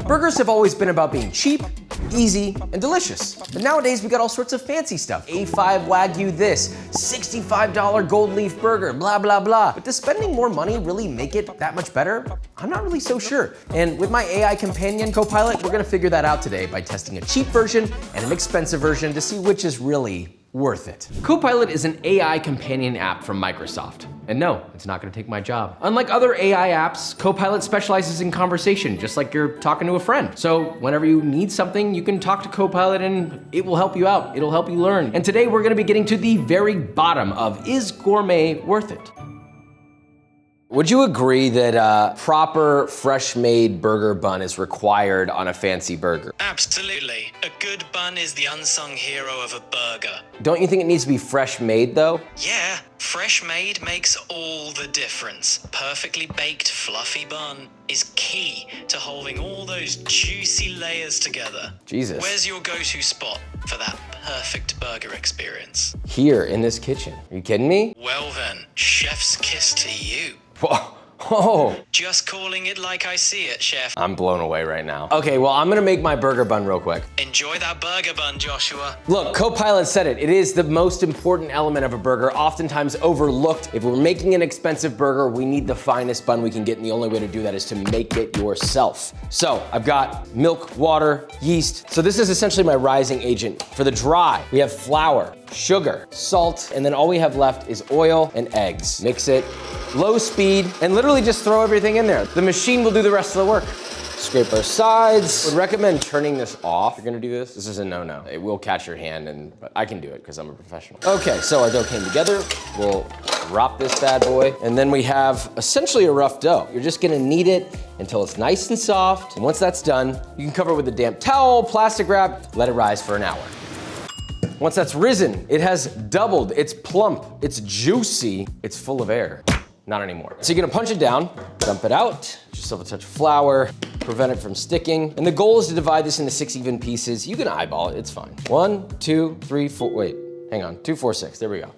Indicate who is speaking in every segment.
Speaker 1: Burgers have always been about being cheap, easy, and delicious. But nowadays we got all sorts of fancy stuff. A5 Wagyu this, $65 gold leaf burger, blah, blah, blah. But does spending more money really make it that much better? I'm not really so sure. And with my AI companion, Copilot, we're gonna figure that out today by testing a cheap version and an expensive version to see which is really worth it. Copilot is an AI companion app from Microsoft. And no, it's not gonna take my job. Unlike other AI apps, Copilot specializes in conversation, just like you're talking to a friend. So whenever you need something, you can talk to Copilot and it will help you out. It'll help you learn. And today we're gonna be getting to the very bottom of, is gourmet worth it? Would you agree that a proper fresh-made burger bun is required on a fancy burger?
Speaker 2: Absolutely. A good bun is the unsung hero of a burger.
Speaker 1: Don't you think it needs to be fresh-made though?
Speaker 2: Yeah, fresh made makes all the difference. Perfectly baked, fluffy bun is key to holding all those juicy layers together.
Speaker 1: Jesus.
Speaker 2: Where's your go-to spot for that perfect burger experience?
Speaker 1: Here in this kitchen. Are you kidding me?
Speaker 2: Well then, chef's kiss to you.
Speaker 1: Whoa. Oh,
Speaker 2: Just calling it like I see it, chef.
Speaker 1: I'm blown away right now. Okay, well, I'm gonna make my burger bun real quick.
Speaker 2: Enjoy that burger bun, Joshua.
Speaker 1: Look, Copilot said it. It is the most important element of a burger, oftentimes overlooked. If we're making an expensive burger, we need the finest bun we can get, and the only way to do that is to make it yourself. So I've got milk, water, yeast. So this is essentially my rising agent. For the dry, we have flour, sugar, salt, and then all we have left is oil and eggs. Mix it, low speed, and literally just throw everything in there. The machine will do the rest of the work. Scrape our sides. Would recommend turning this off. If you're gonna do this, this is a no-no. It will catch your hand, but I can do it because I'm a professional. Okay, so our dough came together. We'll drop this bad boy. And then we have essentially a rough dough. You're just gonna knead it until it's nice and soft. And once that's done, you can cover it with a damp towel, plastic wrap, let it rise for an hour. Once that's risen, it has doubled. It's plump, it's juicy, it's full of air. Not anymore. So you're gonna punch it down, dump it out, get yourself a touch of flour, prevent it from sticking. And the goal is to divide this into 6 even pieces. You can eyeball it, it's fine. 1, 2, 3, 4, wait, hang on, 2, 4, 6, there we go.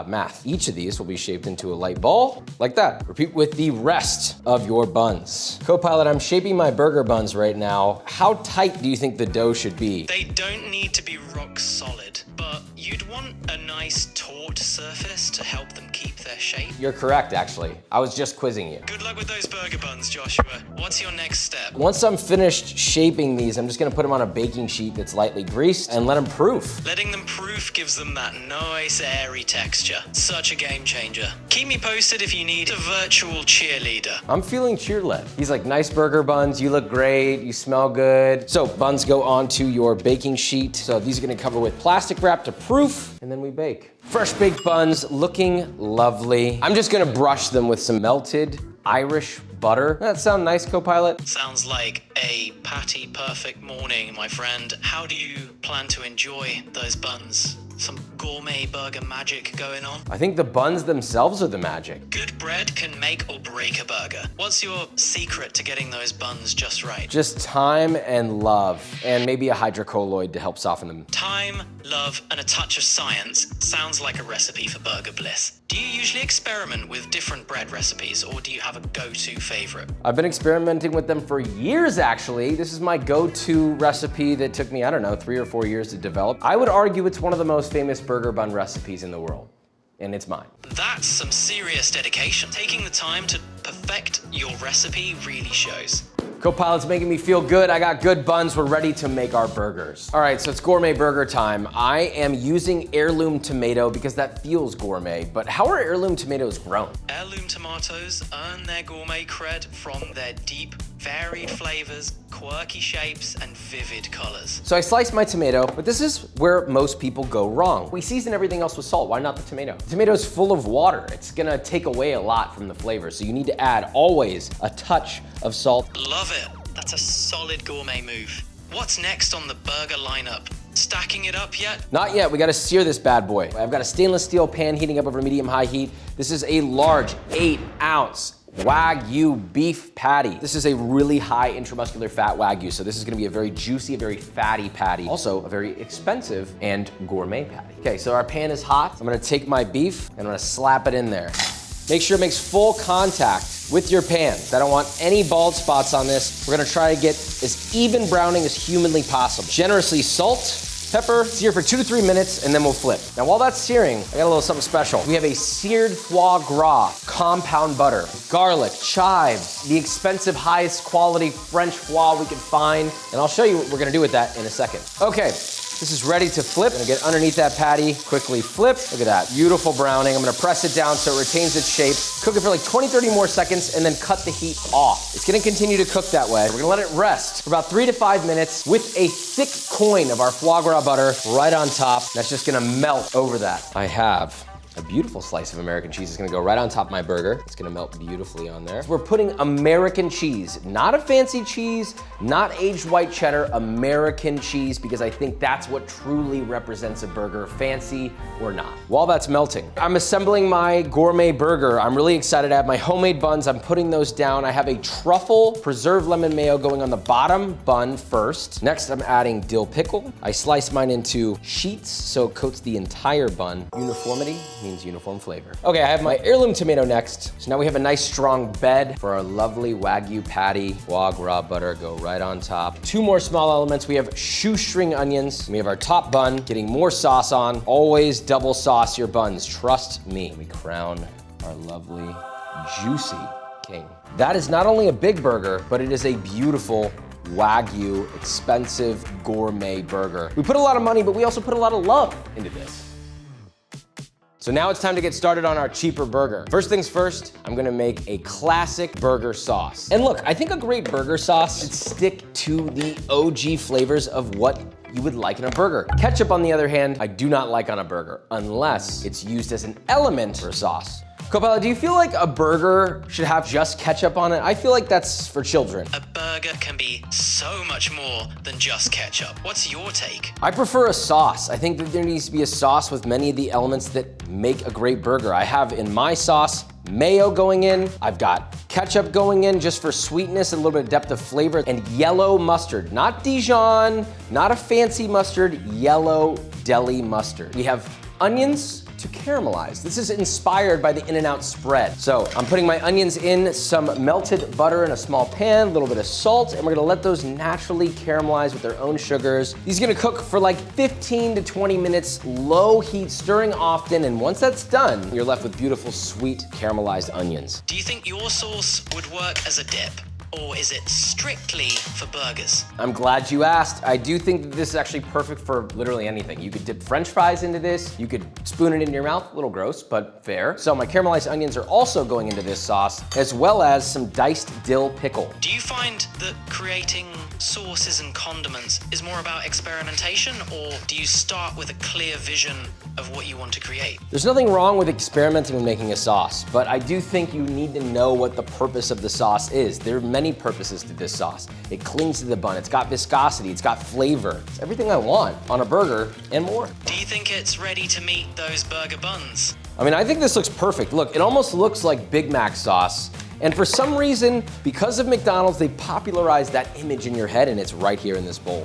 Speaker 1: Math. Each of these will be shaped into a light ball, like that. Repeat with the rest of your buns. Copilot, I'm shaping my burger buns right now. How tight do you think the dough should be?
Speaker 2: They don't need to be rock solid, but you'd want a nice taut surface to help them keep their shape.
Speaker 1: You're correct, actually. I was just quizzing you.
Speaker 2: Good luck with those burger buns, Joshua. What's your next step?
Speaker 1: Once I'm finished shaping these, I'm just gonna put them on a baking sheet that's lightly greased and let them proof.
Speaker 2: Letting them proof gives them that nice airy texture. Such a game changer. Keep me posted if you need a virtual cheerleader.
Speaker 1: I'm feeling cheer-led. He's like, nice burger buns, you look great, you smell good. So buns go onto your baking sheet. So these are gonna cover with plastic wrap to proof, and then we bake. Fresh baked buns, looking lovely. I'm just gonna brush them with some melted Irish butter. Does that sound nice, Copilot?
Speaker 2: Sounds like a patty perfect morning, my friend. How do you plan to enjoy those buns? Some gourmet burger magic going on?
Speaker 1: I think the buns themselves are the magic.
Speaker 2: Good bread can make or break a burger. What's your secret to getting those buns just right?
Speaker 1: Just time and love, and maybe a hydrocolloid to help soften them.
Speaker 2: Time, love, and a touch of science sounds like a recipe for burger bliss. Do you usually experiment with different bread recipes, or do you have a go-to favorite?
Speaker 1: I've been experimenting with them for years, actually. This is my go-to recipe that took me, I don't know, 3 or 4 years to develop. I would argue it's one of the most famous burger bun recipes in the world, and it's mine.
Speaker 2: That's some serious dedication. Taking the time to perfect your recipe really shows.
Speaker 1: Copilot's making me feel good. I got good buns. We're ready to make our burgers. All right, so it's gourmet burger time. I am using heirloom tomato because that feels gourmet, but how are heirloom tomatoes grown?
Speaker 2: Heirloom tomatoes earn their gourmet cred from their deep, varied flavors, quirky shapes, and vivid colors.
Speaker 1: So I sliced my tomato, but this is where most people go wrong. We season everything else with salt. Why not the tomato? The tomato's full of water. It's gonna take away a lot from the flavor, so you need to add always a touch of salt.
Speaker 2: Love it. That's a solid gourmet move. What's next on the burger lineup? Stacking it up yet?
Speaker 1: Not yet, we gotta sear this bad boy. I've got a stainless steel pan heating up over medium-high heat. This is a large 8-ounce Wagyu beef patty. This is a really high intramuscular fat Wagyu, so this is gonna be a very juicy, a very fatty patty. Also, a very expensive and gourmet patty. Okay, so our pan is hot. I'm gonna take my beef and I'm gonna slap it in there. Make sure it makes full contact with your pan. I don't want any bald spots on this. We're gonna try to get as even browning as humanly possible. Generously salt, pepper, sear for 2 to 3 minutes, and then we'll flip. Now while that's searing, I got a little something special. We have a seared foie gras compound butter, garlic, chives, the expensive, highest quality French foie we could find, and I'll show you what we're gonna do with that in a second. Okay. This is ready to flip. I'm gonna get underneath that patty, quickly flip. Look at that, beautiful browning. I'm gonna press it down so it retains its shape. Cook it for like 20, 30 more seconds and then cut the heat off. It's gonna continue to cook that way. We're gonna let it rest for about 3 to 5 minutes with a thick coin of our foie gras butter right on top. That's just gonna melt over that. I have a beautiful slice of American cheese is gonna go right on top of my burger. It's gonna melt beautifully on there. We're putting American cheese, not a fancy cheese, not aged white cheddar, American cheese, because I think that's what truly represents a burger, fancy or not. While that's melting, I'm assembling my gourmet burger. I'm really excited. I have my homemade buns. I'm putting those down. I have a truffle preserved lemon mayo going on the bottom bun first. Next, I'm adding dill pickle. I slice mine into sheets so it coats the entire bun. Uniformity means uniform flavor. Okay, I have my heirloom tomato next. So now we have a nice strong bed for our lovely Wagyu patty. Foie gras butter go right on top. 2 more small elements. We have shoestring onions. We have our top bun, getting more sauce on. Always double sauce your buns, trust me. We crown our lovely, juicy king. That is not only a big burger, but it is a beautiful Wagyu, expensive gourmet burger. We put a lot of money, but we also put a lot of love into this. So now it's time to get started on our cheaper burger. First things first, I'm gonna make a classic burger sauce. And look, I think a great burger sauce should stick to the OG flavors of what you would like in a burger. Ketchup, on the other hand, I do not like on a burger unless it's used as an element for a sauce. Copilot, do you feel like a burger should have just ketchup on it? I feel like that's for children.
Speaker 2: A burger can be so much more than just ketchup. What's your take?
Speaker 1: I prefer a sauce. I think that there needs to be a sauce with many of the elements that make a great burger. I have in my sauce mayo going in, I've got ketchup going in just for sweetness and a little bit of depth of flavor, and yellow mustard. Not Dijon, not a fancy mustard, yellow deli mustard. We have onions to caramelize. This is inspired by the In-N-Out spread. So I'm putting my onions in some melted butter in a small pan, a little bit of salt, and we're gonna let those naturally caramelize with their own sugars. These are gonna cook for like 15 to 20 minutes, low heat, stirring often, and once that's done, you're left with beautiful, sweet, caramelized onions.
Speaker 2: Do you think your sauce would work as a dip? Or is it strictly for burgers?
Speaker 1: I'm glad you asked. I do think that this is actually perfect for literally anything. You could dip French fries into this. You could spoon it in your mouth. A little gross, but fair. So my caramelized onions are also going into this sauce, as well as some diced dill pickle.
Speaker 2: Do you find that creating sauces and condiments is more about experimentation, or do you start with a clear vision of what you want to create?
Speaker 1: There's nothing wrong with experimenting with making a sauce, but I do think you need to know what the purpose of the sauce is. There are many purposes to this sauce. It clings to the bun, it's got viscosity, it's got flavor. It's everything I want on a burger and more.
Speaker 2: Do you think it's ready to meet those burger buns?
Speaker 1: I mean, I think this looks perfect. Look, it almost looks like Big Mac sauce. And for some reason, because of McDonald's, they popularized that image in your head, and it's right here in this bowl.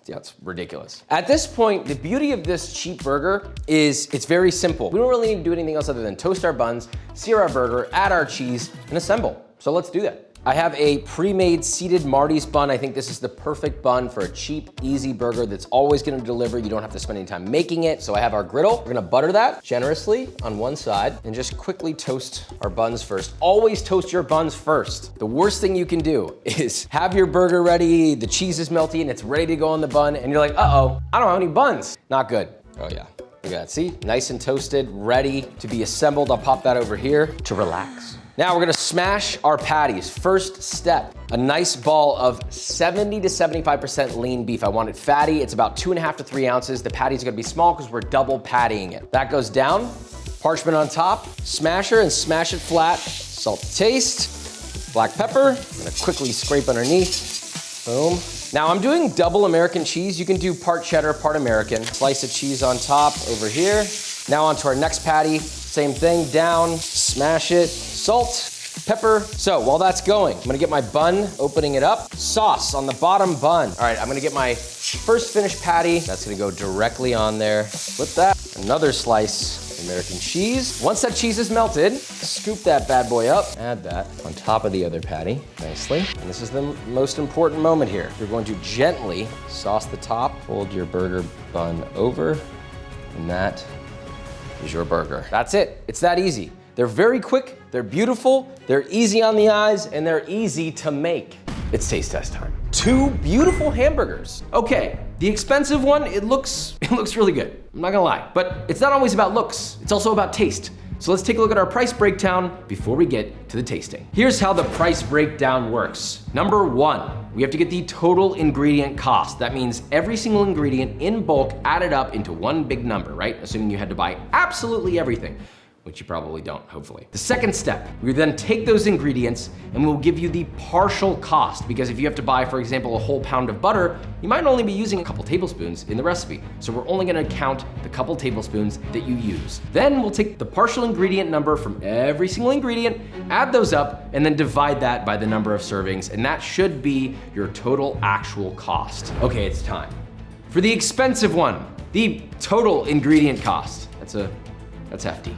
Speaker 1: Yeah, it's ridiculous. At this point, the beauty of this cheap burger is it's very simple. We don't really need to do anything else other than toast our buns, sear our burger, add our cheese, and assemble. So let's do that. I have a pre-made seeded Marty's bun. I think this is the perfect bun for a cheap, easy burger that's always gonna deliver. You don't have to spend any time making it. So I have our griddle. We're gonna butter that generously on one side and just quickly toast our buns first. Always toast your buns first. The worst thing you can do is have your burger ready, the cheese is melty and it's ready to go on the bun, and you're like, uh-oh, I don't have any buns. Not good. Oh yeah, look at that, see? Nice and toasted, ready to be assembled. I'll pop that over here to relax. Now we're gonna smash our patties. First step, a nice ball of 70 to 75% lean beef. I want it fatty. It's about 2.5 to 3 ounces. The patties are gonna be small because we're double pattying it. That goes down, parchment on top, smasher and smash it flat. Salt to taste, black pepper. I'm gonna quickly scrape underneath, boom. Now I'm doing double American cheese. You can do part cheddar, part American. Slice of cheese on top over here. Now onto our next patty. Same thing, down, smash it, salt, pepper. So while that's going, I'm gonna get my bun, opening it up. Sauce on the bottom bun. All right, I'm gonna get my first finished patty. That's gonna go directly on there. Flip that, another slice American cheese. Once that cheese is melted, scoop that bad boy up, add that on top of the other patty nicely. And this is the most important moment here. You're going to gently sauce the top, fold your burger bun over, and that is your burger. That's it. It's that easy. They're very quick, they're beautiful, they're easy on the eyes, and they're easy to make. It's taste test time. 2 beautiful hamburgers. Okay, the expensive one, it looks really good. I'm not gonna lie, but it's not always about looks. It's also about taste. So let's take a look at our price breakdown before we get to the tasting. Here's how the price breakdown works. Number 1, we have to get the total ingredient cost. That means every single ingredient in bulk added up into one big number, right? Assuming you had to buy absolutely everything, which you probably don't, hopefully. The second step, we then take those ingredients and we'll give you the partial cost, because if you have to buy, for example, a whole pound of butter, you might only be using a couple tablespoons in the recipe. So we're only gonna count the couple tablespoons that you use. Then we'll take the partial ingredient number from every single ingredient, add those up, and then divide that by the number of servings, and that should be your total actual cost. Okay, it's time. For the expensive one, the total ingredient cost. That's hefty.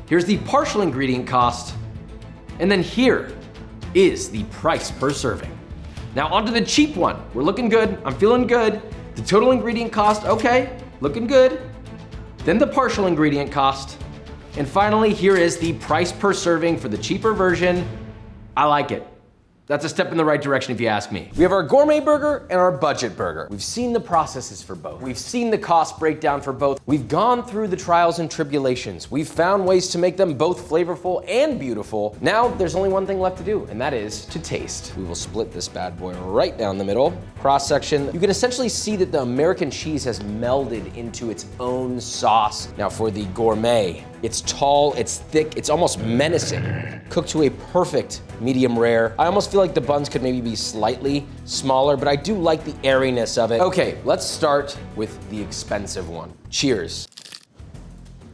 Speaker 1: Here's the partial ingredient cost, and then here is the price per serving. Now onto the cheap one. We're looking good, I'm feeling good. The total ingredient cost, okay, looking good. Then the partial ingredient cost, and finally here is the price per serving for the cheaper version. I like it. That's a step in the right direction if you ask me. We have our gourmet burger and our budget burger. We've seen the processes for both. We've seen the cost breakdown for both. We've gone through the trials and tribulations. We've found ways to make them both flavorful and beautiful. Now there's only one thing left to do, and that is to taste. We will split this bad boy right down the middle. Cross section. You can essentially see that the American cheese has melded into its own sauce. Now for the gourmet, it's tall, it's thick, it's almost menacing. Cooked to a perfect medium rare. I almost feel like the buns could maybe be slightly smaller, but I do like the airiness of it. Okay, let's start with the expensive one. Cheers.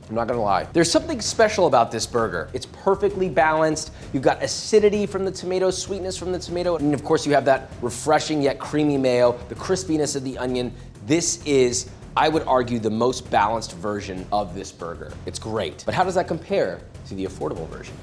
Speaker 1: I'm not gonna lie. There's something special about this burger. It's perfectly balanced. You've got acidity from the tomato, sweetness from the tomato, and of course you have that refreshing yet creamy mayo, the crispiness of the onion. This is, I would argue, the most balanced version of this burger. It's great. But how does that compare to the affordable version?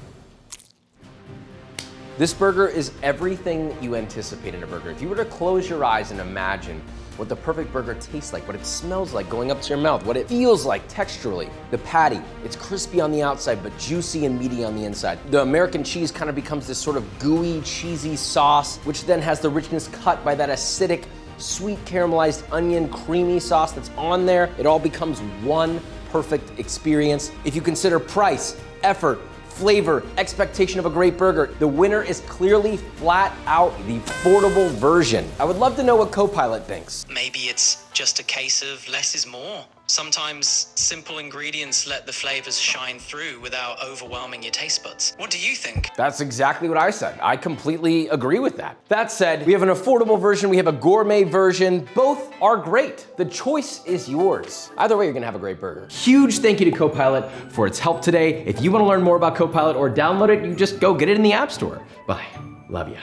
Speaker 1: This burger is everything you anticipate in a burger. If you were to close your eyes and imagine what the perfect burger tastes like, what it smells like going up to your mouth, what it feels like texturally. The patty, it's crispy on the outside, but juicy and meaty on the inside. The American cheese kind of becomes this sort of gooey, cheesy sauce, which then has the richness cut by that acidic, sweet caramelized onion creamy sauce that's on there. It all becomes one perfect experience. If you consider price, effort, flavor, expectation of a great burger, the winner is clearly flat out the affordable version. I would love to know what Copilot thinks.
Speaker 2: Maybe it's just a case of less is more. Sometimes simple ingredients let the flavors shine through without overwhelming your taste buds. What do you think?
Speaker 1: That's exactly what I said. I completely agree with that. That said, we have an affordable version, we have a gourmet version. Both are great. The choice is yours. Either way, you're gonna have a great burger. Huge thank you to Copilot for its help today. If you wanna learn more about Copilot or download it, you just go get it in the App Store. Bye. Love ya.